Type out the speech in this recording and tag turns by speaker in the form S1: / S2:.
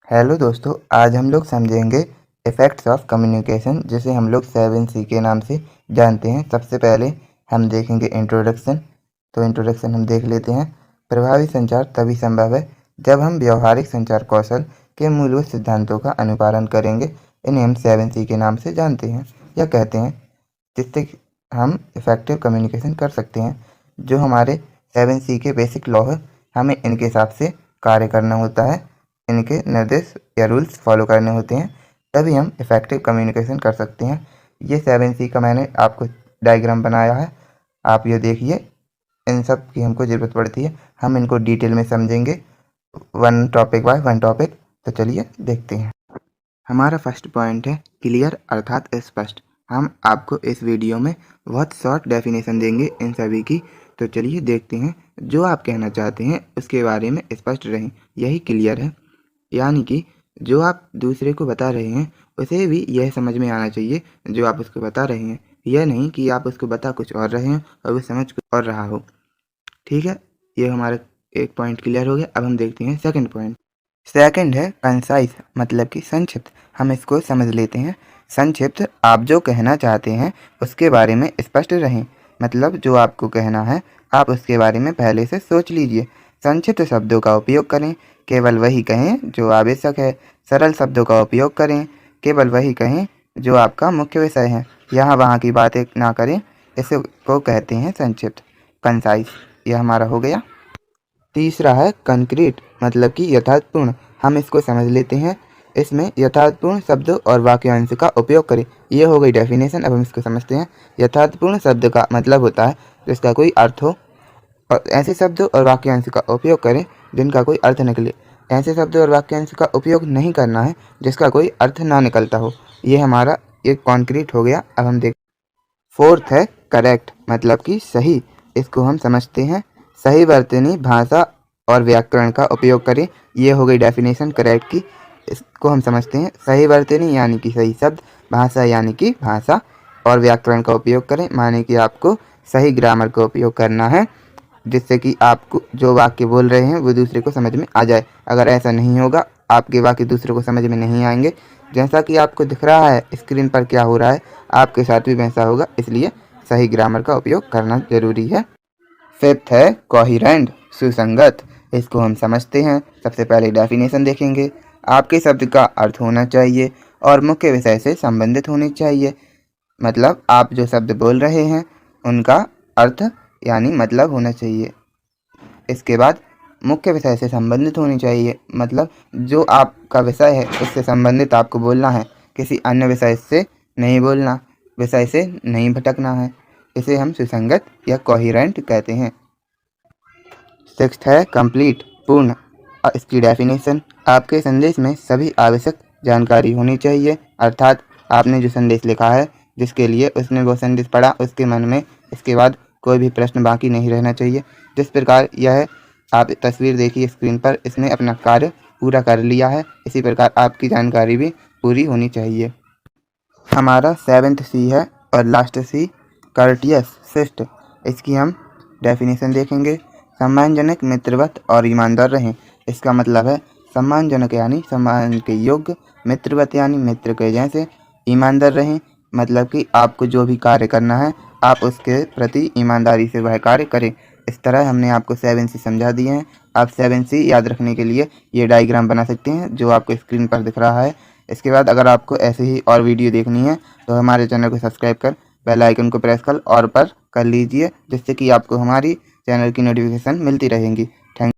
S1: Hello दोस्तों, आज हम लोग समझेंगे इफ़ेक्ट्स ऑफ कम्युनिकेशन, जिसे हम लोग 7C के नाम से जानते हैं। सबसे पहले हम देखेंगे इंट्रोडक्शन। तो इंट्रोडक्शन हम देख लेते हैं। प्रभावी संचार तभी संभव है जब हम व्यवहारिक संचार कौशल के मूलभूत सिद्धांतों का अनुपालन करेंगे। इन्हें हम 7C के नाम से जानते हैं या कहते हैं, जिससे हम इफ़ेक्टिव कम्युनिकेशन कर सकते हैं। जो हमारे 7C के बेसिक लॉ है, हमें इनके हिसाब से कार्य करना होता है, इनके निर्देश या रूल्स फॉलो करने होते हैं, तभी हम इफ़ेक्टिव कम्युनिकेशन कर सकते हैं। ये 7C का मैंने आपको डायग्राम बनाया है, आप ये देखिए। इन सब की हमको ज़रूरत पड़ती है, हम इनको डिटेल में समझेंगे one topic by one topic. तो चलिए देखते हैं। हमारा फर्स्ट पॉइंट है क्लियर अर्थात स्पष्ट। हम आपको इस वीडियो में बहुत शॉर्ट डेफिनेशन देंगे इन सभी की। तो चलिए देखते हैं। जो आप कहना चाहते हैं उसके बारे में स्पष्ट रहें, यही क्लियर है। यानी कि जो आप दूसरे को बता रहे हैं उसे भी यह समझ में आना चाहिए जो आप उसको बता रहे हैं। यह नहीं कि आप उसको बता कुछ और रहे हैं और वो समझ कुछ और रहा हो। ठीक है, ये हमारा एक पॉइंट क्लियर हो गया। अब हम देखते हैं सेकंड पॉइंट। सेकंड है कंसाइज, मतलब कि संक्षिप्त। हम इसको समझ लेते हैं। संक्षिप्त, आप जो कहना चाहते हैं उसके बारे में स्पष्ट रहें। मतलब जो आपको कहना है आप उसके बारे में पहले से सोच लीजिए। संक्षिप्त शब्दों का उपयोग करें, केवल वही कहें जो आवश्यक है। सरल शब्दों का उपयोग करें, केवल वही कहें जो आपका मुख्य विषय है। यहाँ वहाँ की बातें ना करें, इसको कहते हैं संक्षिप्त, कंसाइज। यह हमारा हो गया। तीसरा है कंक्रीट, मतलब कि यथार्थपूर्ण। हम इसको समझ लेते हैं। इसमें यथार्थपूर्ण शब्द और वाक्यांश का उपयोग करें, ये हो गई डेफिनेशन। अब हम इसको समझते हैं। यथार्थपूर्ण शब्द का मतलब होता है जिसका कोई अर्थ हो, और ऐसे शब्द और वाक्यांश का उपयोग करें जिनका कोई अर्थ निकले। ऐसे शब्द और वाक्यांश का उपयोग नहीं करना है जिसका कोई अर्थ ना निकलता हो। ये हमारा एक कॉन्क्रीट हो गया। अब हम देख फोर्थ है करेक्ट, मतलब कि सही। इसको हम समझते हैं। सही वर्तनी भाषा और व्याकरण का उपयोग करें, ये हो गई डेफिनेशन करेक्ट की। इसको हम समझते हैं। सही वर्तनी यानी कि सही शब्द, भाषा यानी कि भाषा, और व्याकरण का उपयोग करें माने कि आपको सही ग्रामर का उपयोग करना है, जिससे कि आपको जो वाक्य बोल रहे हैं वो दूसरे को समझ में आ जाए। अगर ऐसा नहीं होगा, आपके वाक्य दूसरे को समझ में नहीं आएंगे। जैसा कि आपको दिख रहा है स्क्रीन पर क्या हो रहा है, आपके साथ भी वैसा होगा, इसलिए सही ग्रामर का उपयोग करना जरूरी है। फिफ्थ है कोहेरेंट, सुसंगत। इसको हम समझते हैं। सबसे पहले डेफिनेशन देखेंगे। आपके शब्द का अर्थ होना चाहिए और मुख्य विषय से संबंधित होने चाहिए। मतलब आप जो शब्द बोल रहे हैं उनका अर्थ यानी मतलब होना चाहिए। इसके बाद मुख्य विषय से संबंधित होनी चाहिए, मतलब जो आपका विषय है उससे संबंधित आपको बोलना है, किसी अन्य विषय से नहीं बोलना, विषय से नहीं भटकना है। इसे हम सुसंगत या कोहेरेंट कहते हैं। सिक्स्थ है कंप्लीट, पूर्ण। इसकी डेफिनेशन, आपके संदेश में सभी आवश्यक जानकारी होनी चाहिए। अर्थात आपने जो संदेश लिखा है, जिसके लिए उसने वो संदेश पढ़ा, उसके मन में इसके बाद कोई भी प्रश्न बाकी नहीं रहना चाहिए। जिस प्रकार यह आप तस्वीर देखिए स्क्रीन पर, इसने अपना कार्य पूरा कर लिया है, इसी प्रकार आपकी जानकारी भी पूरी होनी चाहिए। हमारा 7th C है और लास्ट C कर्टियस, शिष्ट। इसकी हम डेफिनेशन देखेंगे। सम्मानजनक, मित्रवत और ईमानदार रहें। इसका मतलब है सम्मानजनक यानी सम्मान के योग्य, मित्रवत यानी मित्र के जैसे, ईमानदार रहें मतलब कि आपको जो भी कार्य करना है आप उसके प्रति ईमानदारी से वह कार्य करें। इस तरह हमने आपको 7C समझा दिए हैं। आप 7C याद रखने के लिए ये डायग्राम बना सकते हैं जो आपको स्क्रीन पर दिख रहा है। इसके बाद अगर आपको ऐसे ही और वीडियो देखनी है तो हमारे चैनल को सब्सक्राइब कर बेल आइकन को प्रेस कर और पर कर लीजिए, जिससे कि आपको हमारी चैनल की नोटिफिकेशन मिलती रहेंगी।